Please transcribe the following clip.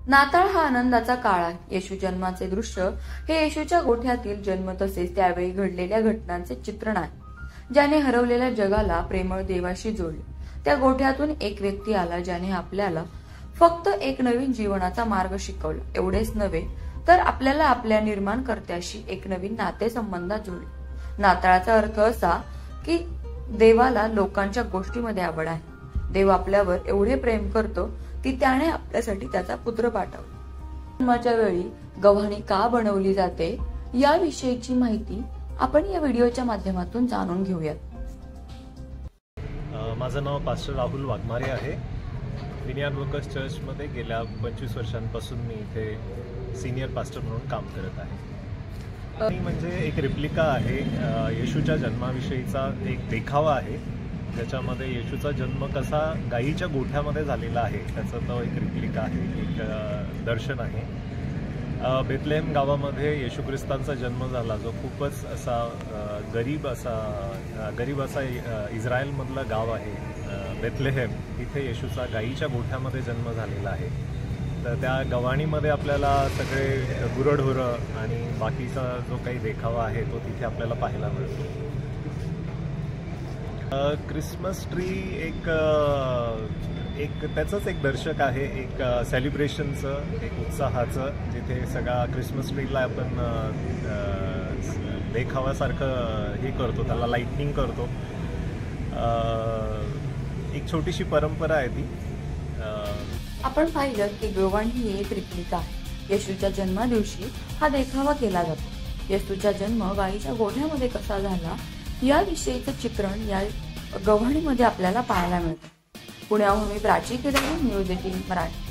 नाताळ हा आनंदाचा काळ आहे। येशू जन्माचे दृश्य हे येशूच्या गोठ्यातील जन्म तसेच त्यावेळी घडलेल्या घटनांचे चित्रण आहे, ज्याने हरवलेल्या जगाला प्रेमळ देवाशी जोडले। त्या गोठ्यातून एक व्यक्ती आला ज्याने आपल्याला फक्त एक नवीन जीवनाचा मार्ग शिकवला। एवढेच नव्हे तर आपल्याला आपल्या निर्माणकर्त्याशी एक नवीन नातेसंबंधात जोडले। नाताळाचा अर्थ असा की देवाला लोकांच्या गोष्टीमध्ये आवड आहे। देव आपल्यावर एवढे प्रेम करतो की त्याने आपल्यासाठी त्याचा पुत्र पाठवला। जन्माच्या वेळी गव्हाणी का बनवली जाते याविषयीची माहिती आपण या व्हिडिओच्या माध्यमातून जाणून घेऊयात। माझं नाव पास्टर राहुल वाघमारे आहे। विनियार्ड वर्कर्स चर्चमध्ये गेल्या 25 वर्षांपासून मी इथे सीनियर पास्टर म्हणून काम करत आहे। आणि म्हणजे एक रिप्लिका आहे, येशूच्या जन्माविषयीचा एक देखावा आहे, ज्याच्यामध्ये येशूचा जन्म कसा गायीच्या गोठ्यामध्ये झालेला आहे त्याचा तो एक रिप्लिका आहे, एक दर्शन आहे। बेथलेहेम गावामध्ये येशू ख्रिस्तांचा जन्म झाला, जो खूपच असा गरीब असा इस्रायलमधलं गाव आहे बेथलेहेम। तिथे येशूचा गायीच्या गोठ्यामध्ये जन्म झालेला आहे। तर त्या गव्हाणीमध्ये आपल्याला सगळे गुरढोरं आणि बाकीचा जो काही देखावा आहे तो तिथे आपल्याला पाहायला मिळतो। क्रिसमस ट्री एक त्याचंच एक दर्शक आहे, एक सेलिब्रेशनचं, एक उत्साहाचं, जिथे सगळा क्रिसमस ट्रीला आपण देखाव्यासारखं हे करतो, त्याला लाइटनिंग करतो। एक छोटीशी परंपरा आहे ती। आपण पाहिलं की गव्हाणी ही एक रिप्लिका आहे। येशूच्या जन्मादिवशी हा देखावा केला जातो। येशूचा जन्म गायीच्या गोठ्यामध्ये कसा झाला याविषयीचं चित्रण या गव्हाणीमध्ये आपल्याला पाहायला मिळतं। पुण्याहून मी प्राची केदार, न्यूज 18 मराठी।